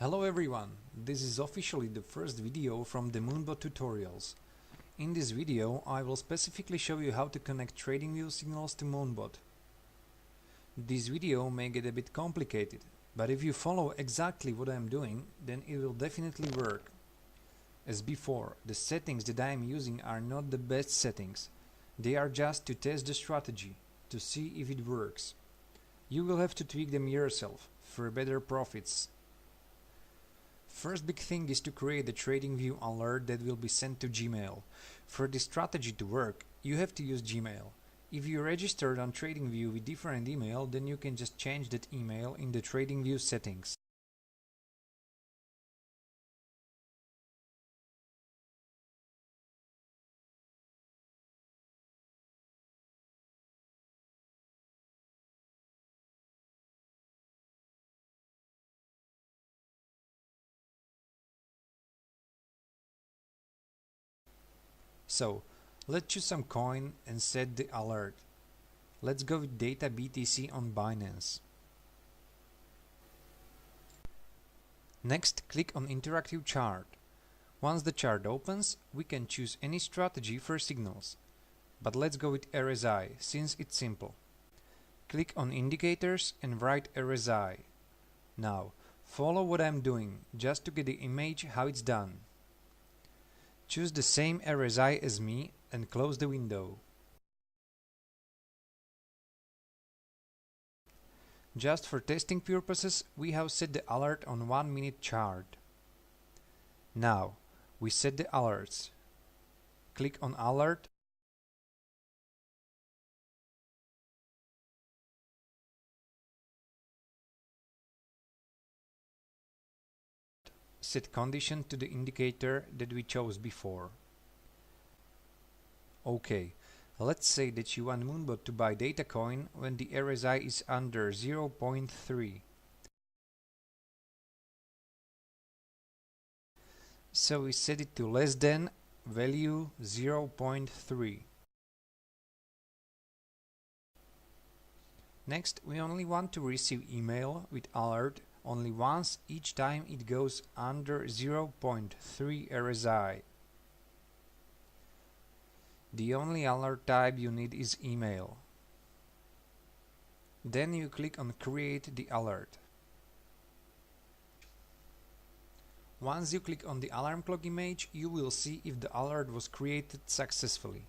Hello everyone, this is officially the first video from the Moonbot tutorials. In this video I will specifically show you how to connect TradingView signals to Moonbot. This video may get a bit complicated, but if you follow exactly what I am doing, then it will definitely work. As before, the settings that I am using are not the best settings. They are just to test the strategy, to see if it works. You will have to tweak them yourself for better profits. First big thing is to create a TradingView alert that will be sent to Gmail. For this strategy to work, you have to use Gmail. If you registered on TradingView with different email, then you can just change that email in the TradingView settings. So, let's choose some coin and set the alert. Let's go with data BTC on Binance. Next, click on interactive chart. Once the chart opens, we can choose any strategy for signals. But let's go with RSI, since it's simple. Click on indicators and write RSI. Now, follow what I'm doing, just to get the image how it's done. Choose the same RSI as me and close the window. Just for testing purposes, we have set the alert on 1 minute chart. Now, we set the alerts. Click on alert. Set condition to the indicator that we chose before. Okay, let's say that you want Moonbot to buy data coin when the RSI is under 0.3. So we set it to less than value 0.3. Next, we only want to receive email with alert only once each time it goes under 0.3 RSI. The only alert type you need is email. Then you click on Create the alert. Once you click on the alarm clock image, you will see if the alert was created successfully.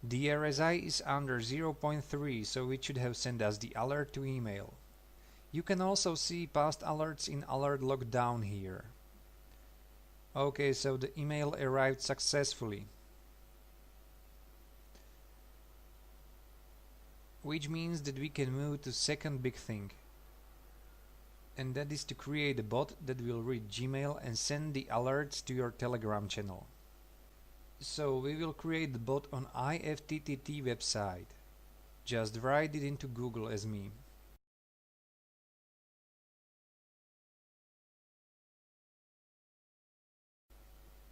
The RSI is under 0.3, so it should have sent us the alert to email. You can also see past alerts in alert log down here. Okay, so the email arrived successfully. Which means that we can move to second big thing. And that is to create a bot that will read Gmail and send the alerts to your Telegram channel. So we will create the bot on IFTTT website. Just write it into Google as me.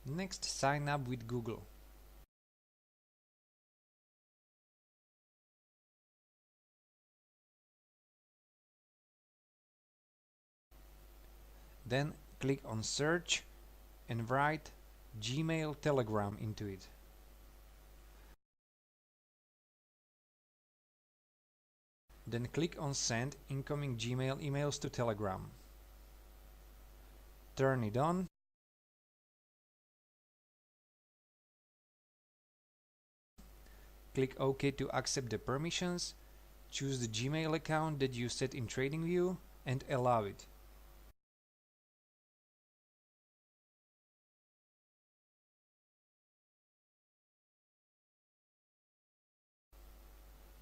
Next, sign up with Google. Then click on search and write Gmail Telegram into it. Then click on send incoming Gmail emails to Telegram. Turn it on. Click OK to accept the permissions. Choose the Gmail account that you set in TradingView and allow it.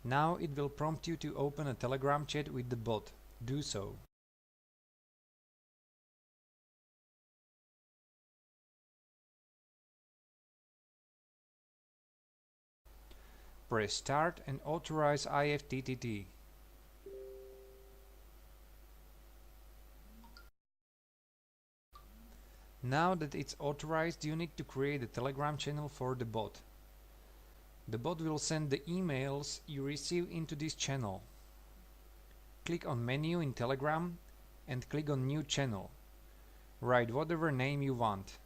Now it will prompt you to open a Telegram chat with the bot. Do so. Press start and authorize IFTTT. Now that it's authorized, you need to create a Telegram channel for the bot. The bot will send the emails you receive into this channel. Click on Menu in Telegram and click on New Channel. Write whatever name you want.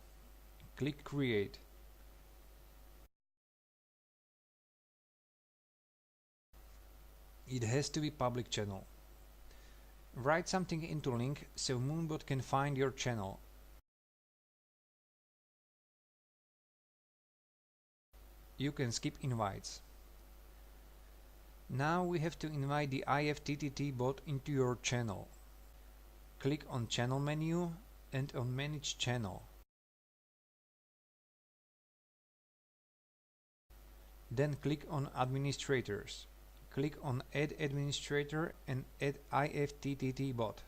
Click Create. It has to be public channel. Write something into link so Moonbot can find your channel. You can skip invites. Now we have to invite the IFTTT bot into your channel. Click on Channel menu and on Manage Channel. Then click on Administrators. Click on Add Administrator and add IFTTT bot.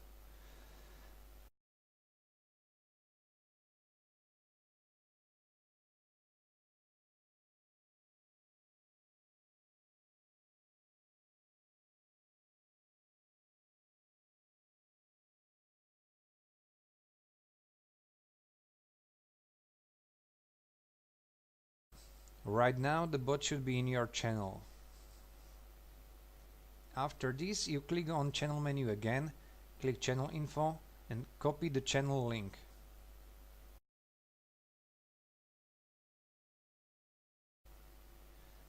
Right now the bot should be in your channel. After this you click on Channel menu again, click Channel Info and copy the channel link.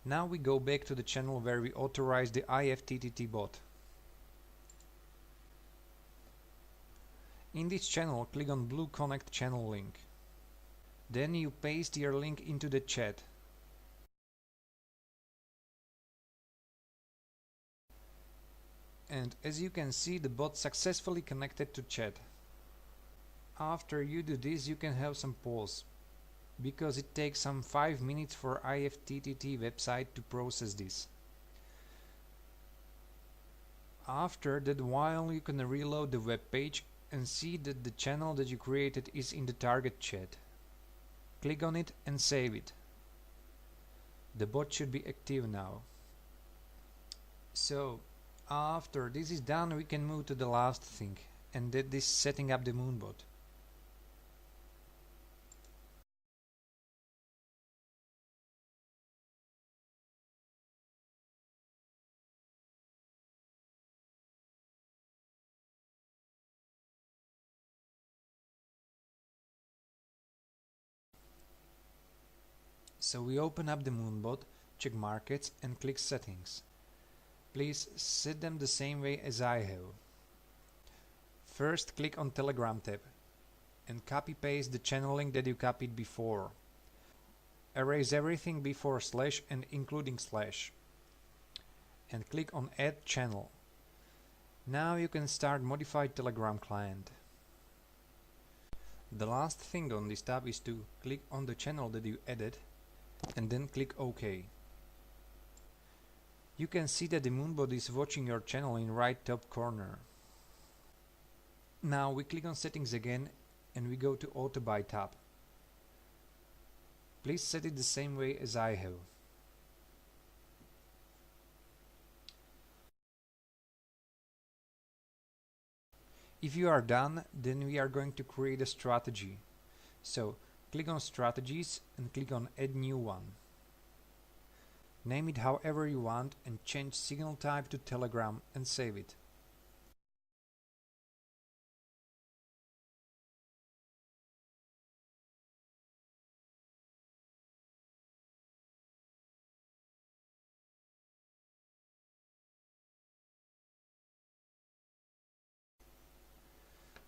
Now we go back to the channel where we authorize the IFTTT bot. In this channel click on blue Connect channel link. Then you paste your link into the chat. And as you can see, the bot successfully connected to chat. After you do this, you can have some pause, because it takes some 5 minutes for IFTTT website to process this. After that while, you can reload the web page and see that the channel that you created is in the target chat. Click on it and save it. The bot should be active now. So after this is done, we can move to the last thing, and that is setting up the Moonbot. So we open up the Moonbot, check markets and click settings. Please set them the same way as I have. First click on Telegram tab and copy paste the channel link that you copied before. Erase everything before slash and including slash. And click on Add Channel. Now you can start Modified Telegram client. The last thing on this tab is to click on the channel that you added and then click OK. You can see that the Moonbot is watching your channel in right top corner. Now we click on Settings again and we go to Auto Buy tab. Please set it the same way as I have. If you are done, then we are going to create a strategy. So click on Strategies and click on Add New One. Name it however you want and change signal type to Telegram and save it.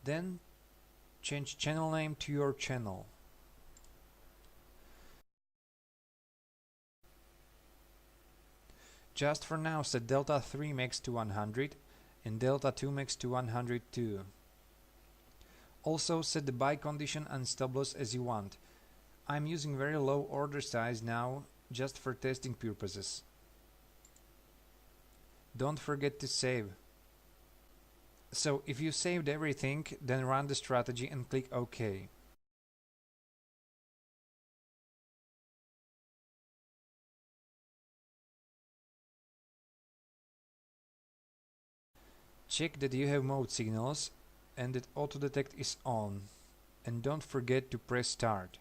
Then change channel name to your channel. Just for now set delta 3 max to 100 and delta 2 max to 102. Also set the buy condition and stop loss as you want. I'm using very low order size now just for testing purposes. Don't forget to save. So if you saved everything, then run the strategy and click OK. Check that you have mode signals and that auto detect is on, and don't forget to press start.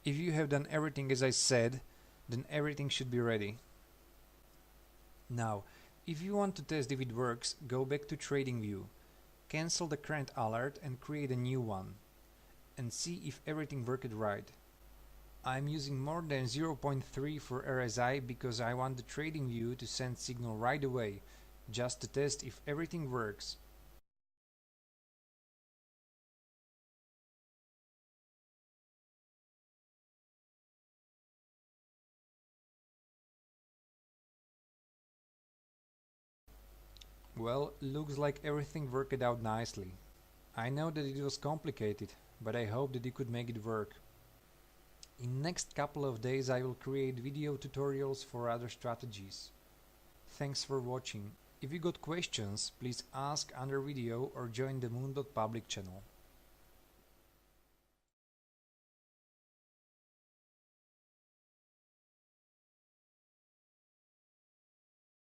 If you have done everything as I said, then everything should be ready. Now, if you want to test if it works, go back to TradingView. Cancel the current alert and create a new one, and see if everything worked right. I'm using more than 0.3 for RSI because I want the TradingView to send signal right away, just to test if everything works. Well, looks like everything worked out nicely. I know that it was complicated, but I hope that you could make it work. In next couple of days I will create video tutorials for other strategies. Thanks for watching. If you got questions, please ask under video or join the Moonbot public channel.